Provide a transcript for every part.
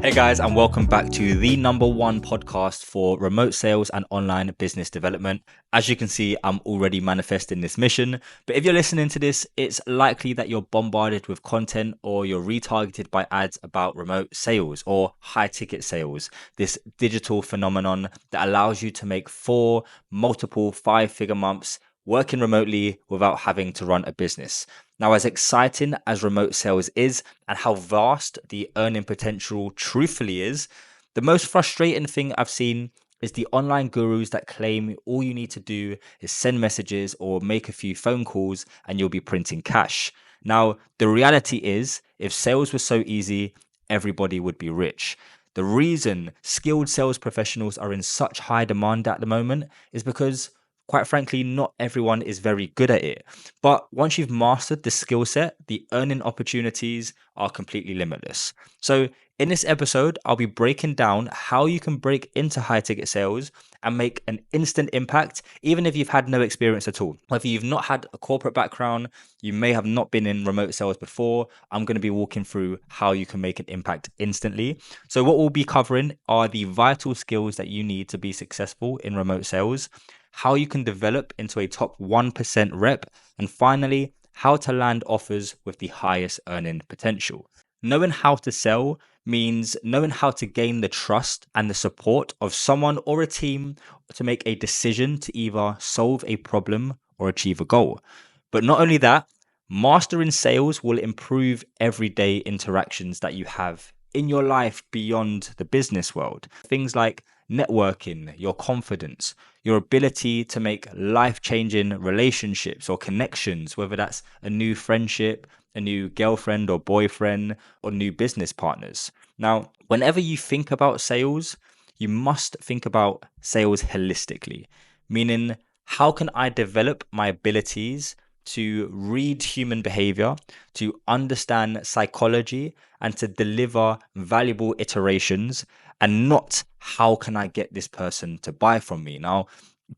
Hey guys, and welcome back to the number one podcast for remote sales and online business development. As you can see, I'm already manifesting this mission, but if you're listening to this, it's likely that you're bombarded with content or you're retargeted by ads about remote sales or high ticket sales, this digital phenomenon that allows you to make multiple 5-figure months working remotely without having to run a business. Now, as exciting as remote sales is and how vast the earning potential truthfully is, the most frustrating thing I've seen is the online gurus that claim all you need to do is send messages or make a few phone calls and you'll be printing cash. Now, the reality is, if sales was so easy, everybody would be rich. The reason skilled sales professionals are in such high demand at the moment is because, quite frankly, not everyone is very good at it. But once you've mastered the skill set, the earning opportunities are completely limitless. So in this episode, I'll be breaking down how you can break into high ticket sales and make an instant impact, even if you've had no experience at all. Whether you've not had a corporate background, you may have not been in remote sales before, I'm going to be walking through how you can make an impact instantly. So what we'll be covering are the vital skills that you need to be successful in remote sales, how you can develop into a top 1% rep, and finally, how to land offers with the highest earning potential. Knowing how to sell means knowing how to gain the trust and the support of someone or a team to make a decision to either solve a problem or achieve a goal. But not only that, mastering sales will improve everyday interactions that you have in your life beyond the business world. Things like networking, your confidence, your ability to make life-changing relationships or connections, whether that's a new friendship, a new girlfriend or boyfriend, or new business partners. Now, whenever you think about sales, you must think about sales holistically, meaning how can I develop my abilities to read human behavior, to understand psychology, and to deliver valuable iterations, and not how can I get this person to buy from me. Now,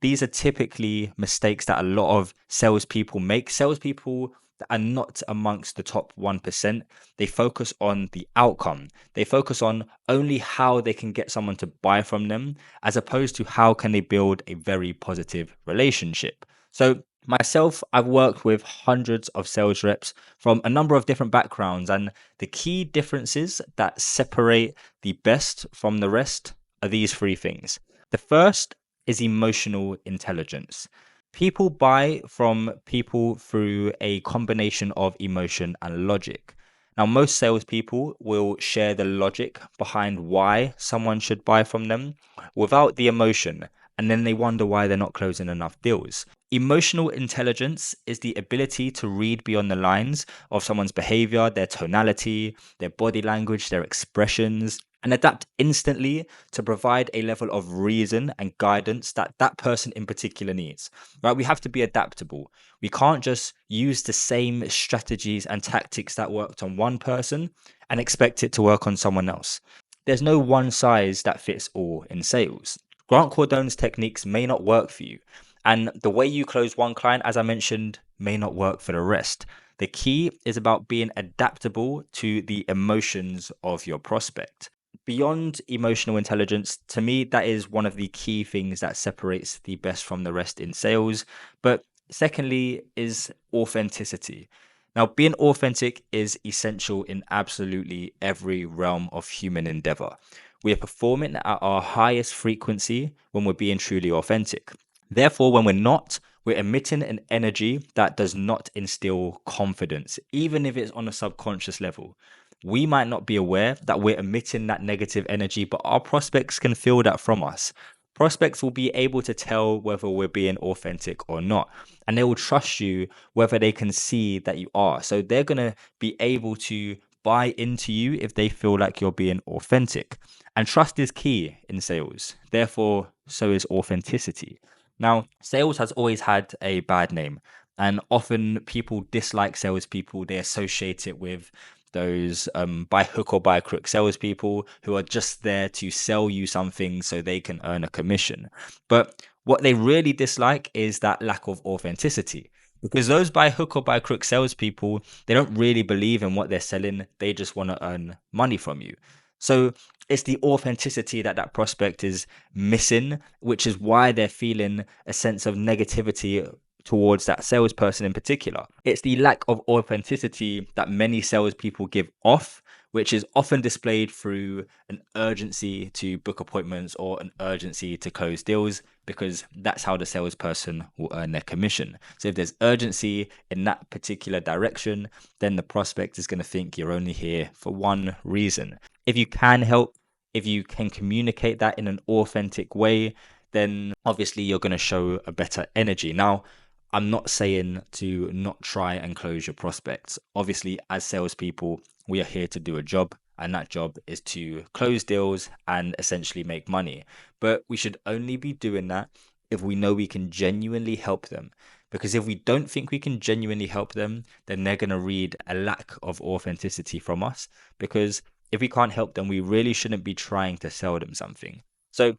these are typically mistakes that a lot of salespeople make. Salespeople that are not amongst the top 1%, they focus on the outcome. They focus on only how they can get someone to buy from them, as opposed to how can they build a very positive relationship. So myself, I've worked with hundreds of sales reps from a number of different backgrounds, and the key differences that separate the best from the rest are these three things. The first is emotional intelligence. People buy from people through a combination of emotion and logic. Now, most salespeople will share the logic behind why someone should buy from them without the emotion, and then they wonder why they're not closing enough deals. Emotional intelligence is the ability to read beyond the lines of someone's behavior, their tonality, their body language, their expressions, and adapt instantly to provide a level of reason and guidance that that person in particular needs. Right? We have to be adaptable. We can't just use the same strategies and tactics that worked on one person and expect it to work on someone else. There's no one size that fits all in sales. Grant Cardone's techniques may not work for you, and the way you close one client, as I mentioned, may not work for the rest. The key is about being adaptable to the emotions of your prospect. Beyond emotional intelligence, to me, that is one of the key things that separates the best from the rest in sales. But secondly is authenticity. Now, being authentic is essential in absolutely every realm of human endeavor. We are performing at our highest frequency when we're being truly authentic. Therefore, when we're not, we're emitting an energy that does not instill confidence, even if it's on a subconscious level. We might not be aware that we're emitting that negative energy, but our prospects can feel that from us. Prospects will be able to tell whether we're being authentic or not, and they will trust you whether they can see that you are. So they're going to be able to buy into you if they feel like you're being authentic. And trust is key in sales. Therefore, so is authenticity. Now, sales has always had a bad name, and often people dislike salespeople. They associate it with those by hook or by crook salespeople who are just there to sell you something so they can earn a commission. But what they really dislike is that lack of authenticity. Because those by hook or by crook salespeople, they don't really believe in what they're selling. They just want to earn money from you. So It's the authenticity that that prospect is missing, which is why they're feeling a sense of negativity towards that salesperson in particular. It's the lack of authenticity that many salespeople give off, which is often displayed through an urgency to book appointments or an urgency to close deals, because that's how the salesperson will earn their commission. So if there's urgency in that particular direction, then the prospect is going to think you're only here for one reason. If you can help, if you can communicate that in an authentic way, then obviously you're going to show a better energy. Now, I'm not saying to not try and close your prospects. Obviously, as salespeople, we are here to do a job, and that job is to close deals and essentially make money. But we should only be doing that if we know we can genuinely help them. Because if we don't think we can genuinely help them, then they're going to read a lack of authenticity from us. Because if we can't help them, we really shouldn't be trying to sell them something. So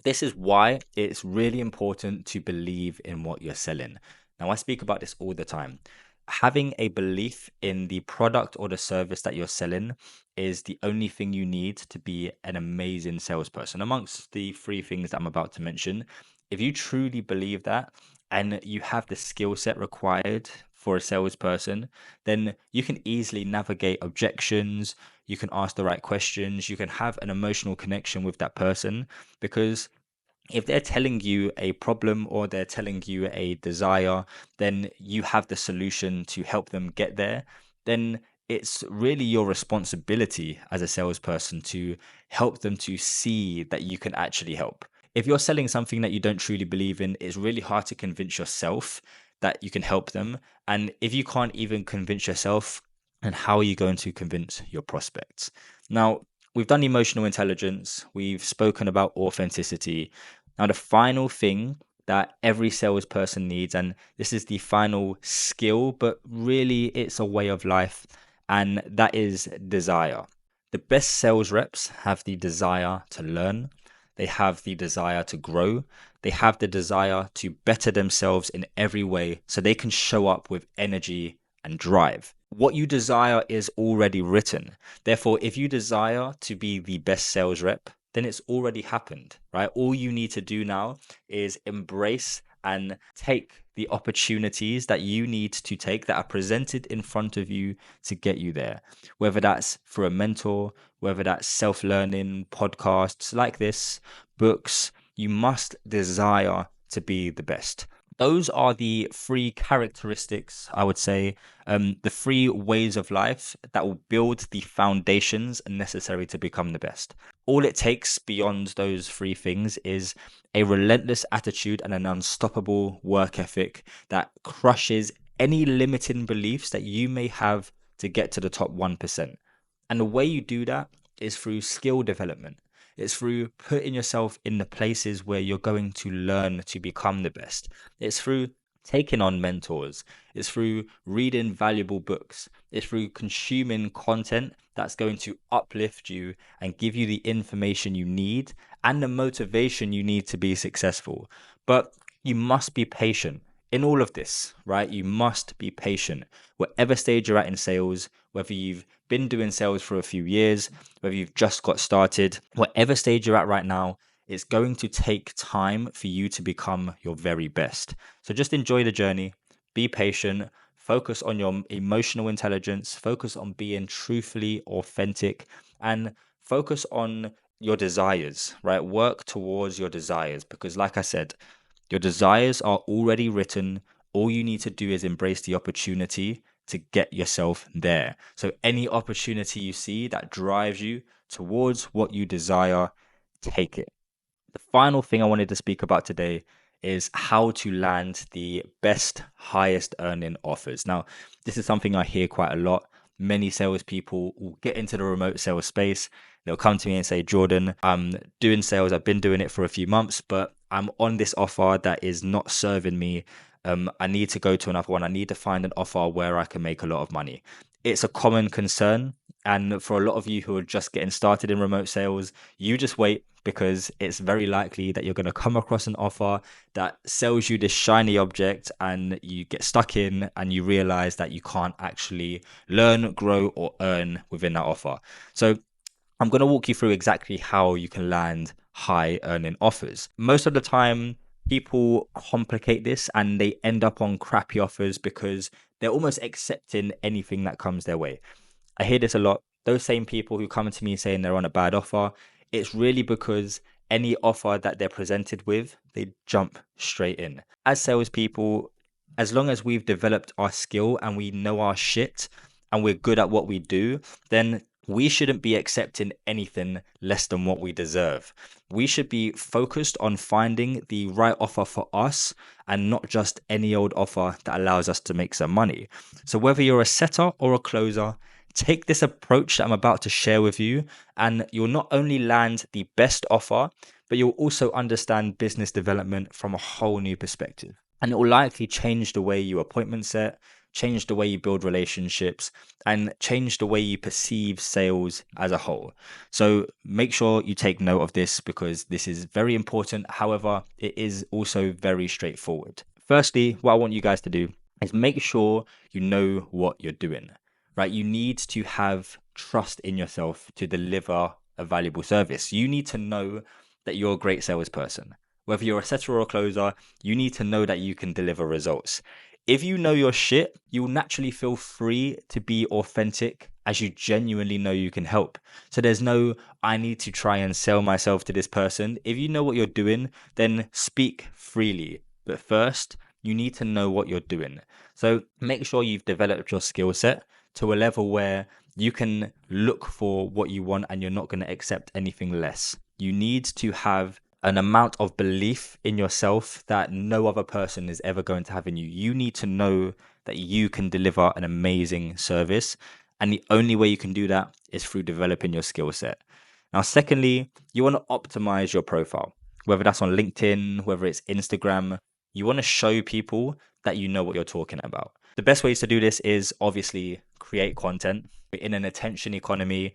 this is why it's really important to believe in what you're selling. Now, I speak about this all the time. Having a belief in the product or the service that you're selling is the only thing you need to be an amazing salesperson. Amongst the three things that I'm about to mention, if you truly believe that and you have the skill set required for a salesperson, then you can easily navigate objections. You can ask the right questions. You can have an emotional connection with that person, because if they're telling you a problem or they're telling you a desire, then you have the solution to help them get there. Then it's really your responsibility as a salesperson to help them to see that you can actually help. If you're selling something that you don't truly believe in, it's really hard to convince yourself that you can help them. And if you can't even convince yourself, then how are you going to convince your prospects? Now, we've done emotional intelligence, we've spoken about authenticity. Now, the final thing that every salesperson needs, and this is the final skill, but really it's a way of life, and that is desire. The best sales reps have the desire to learn. They have the desire to grow. They have the desire to better themselves in every way so they can show up with energy and drive. What you desire is already written. Therefore, if you desire to be the best sales rep, then it's already happened, right? All you need to do now is embrace and take the opportunities that you need to take that are presented in front of you to get you there. Whether that's through a mentor, whether that's self-learning, podcasts like this, books, you must desire to be the best. Those are the three characteristics, I would say, the three ways of life that will build the foundations necessary to become the best. All it takes beyond those three things is a relentless attitude and an unstoppable work ethic that crushes any limiting beliefs that you may have to get to the top 1%. And the way you do that is through skill development. It's through putting yourself in the places where you're going to learn to become the best. It's through taking on mentors. It's through reading valuable books. It's through consuming content that's going to uplift you and give you the information you need and the motivation you need to be successful. But you must be patient in all of this, right? You must be patient. Whatever stage you're at in sales, whether you've been doing sales for a few years, whether you've just got started, whatever stage you're at right now, it's going to take time for you to become your very best. So just enjoy the journey, be patient, focus on your emotional intelligence, focus on being truthfully authentic, and focus on your desires, right? Work towards your desires, because like I said, your desires are already written. All you need to do is embrace the opportunity to get yourself there. So any opportunity you see that drives you towards what you desire, take it. The final thing I wanted to speak about today is how to land the best, highest earning offers. Now, this is something I hear quite a lot. Many salespeople will get into the remote sales space. They'll come to me and say, Jordan, I'm doing sales. I've been doing it for a few months, but I'm on this offer that is not serving me. I need to go to another one. I need to find an offer where I can make a lot of money. It's a common concern. And for a lot of you who are just getting started in remote sales, you just wait, because it's very likely that you're going to come across an offer that sells you this shiny object and you get stuck in and you realize that you can't actually learn, grow, or earn within that offer. So I'm going to walk you through exactly how you can land high earning offers. Most of the time, people complicate this and they end up on crappy offers because they're almost accepting anything that comes their way. I hear this a lot. Those same people who come to me saying they're on a bad offer, it's really because any offer that they're presented with, they jump straight in. As salespeople, as long as we've developed our skill and we know our shit and we're good at what we do, then we shouldn't be accepting anything less than what we deserve. We should be focused on finding the right offer for us and not just any old offer that allows us to make some money. So whether you're a setter or a closer, take this approach that I'm about to share with you, and you'll not only land the best offer, but you'll also understand business development from a whole new perspective. And it will likely change the way you appointment set, change the way you build relationships, and change the way you perceive sales as a whole. So make sure you take note of this because this is very important. However, it is also very straightforward. Firstly, what I want you guys to do is make sure you know what you're doing, right? You need to have trust in yourself to deliver a valuable service. You need to know that you're a great salesperson. Whether you're a setter or a closer, you need to know that you can deliver results. If you know your shit, you'll naturally feel free to be authentic as you genuinely know you can help. So there's no, I need to try and sell myself to this person. If you know what you're doing, then speak freely. But first, you need to know what you're doing. So make sure you've developed your skill set to a level where you can look for what you want and you're not going to accept anything less. You need to have an amount of belief in yourself that no other person is ever going to have in you. You need to know that you can deliver an amazing service. And the only way you can do that is through developing your skill set. Now, secondly, you want to optimize your profile, whether that's on LinkedIn, whether it's Instagram. You want to show people that you know what you're talking about. The best ways to do this is obviously create content. In an attention economy,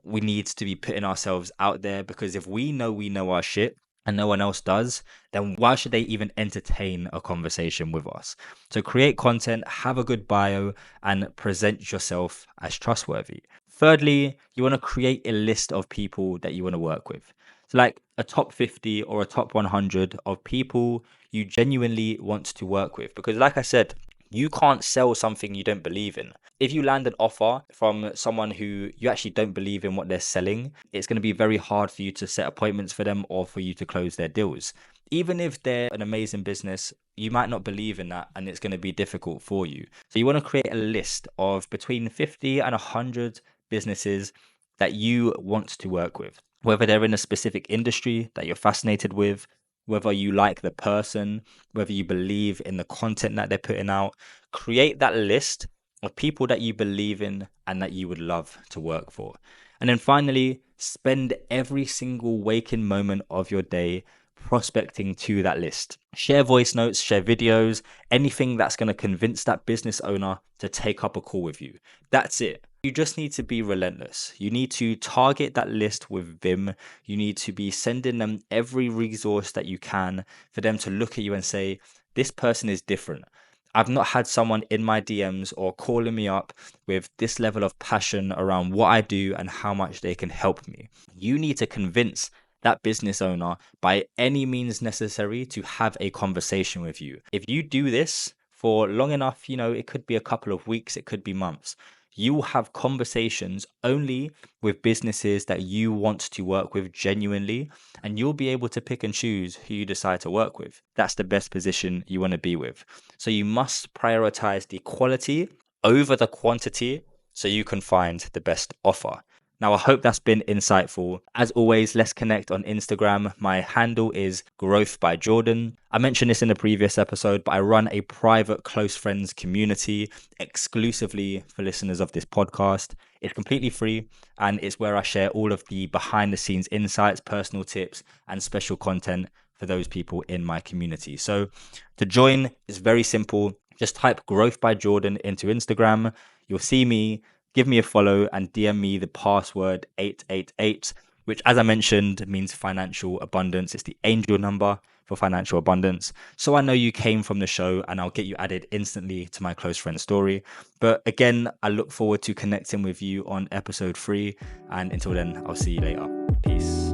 we need to be putting ourselves out there, because if we know our shit and no one else does, then why should they even entertain a conversation with us? So create content, have a good bio, and present yourself as trustworthy. Thirdly, you want to create a list of people that you want to work with. So like a top 50 or a top 100 of people you genuinely want to work with. Because like I said, you can't sell something you don't believe in. If you land an offer from someone who you actually don't believe in what they're selling, it's going to be very hard for you to set appointments for them or for you to close their deals. Even if they're an amazing business, you might not believe in that and it's going to be difficult for you. So you want to create a list of between 50 and 100 businesses that you want to work with, whether they're in a specific industry that you're fascinated with, whether you like the person, whether you believe in the content that they're putting out. Create that list of people that you believe in and that you would love to work for. And then finally, spend every single waking moment of your day prospecting to that list. Share voice notes, share videos, anything that's going to convince that business owner to take up a call with you. That's it. You just need to be relentless. You need to target that list with vim. You need to be sending them every resource that you can for them to look at you and say, this person is different. I've not had someone in my DMs or calling me up with this level of passion around what I do and how much they can help me. You need to convince that business owner by any means necessary to have a conversation with you. If you do this for long enough, it could be a couple of weeks, it could be months. You will have conversations only with businesses that you want to work with genuinely, and you'll be able to pick and choose who you decide to work with. That's the best position you want to be with. So you must prioritize the quality over the quantity so you can find the best offer. Now, I hope that's been insightful. As always, let's connect on Instagram. My handle is GrowthByJordan. I mentioned this in a previous episode, but I run a private close friends community exclusively for listeners of this podcast. It's completely free, and it's where I share all of the behind the scenes insights, personal tips, and special content for those people in my community. So to join, it's very simple. Just type GrowthByJordan into Instagram. You'll see me. Give me a follow and DM me the password 888, which, as I mentioned, means financial abundance. It's the angel number for financial abundance. So I know you came from the show, and I'll get you added instantly to my close friend story. But again, I look forward to connecting with you on episode 3. And until then, I'll see you later. Peace.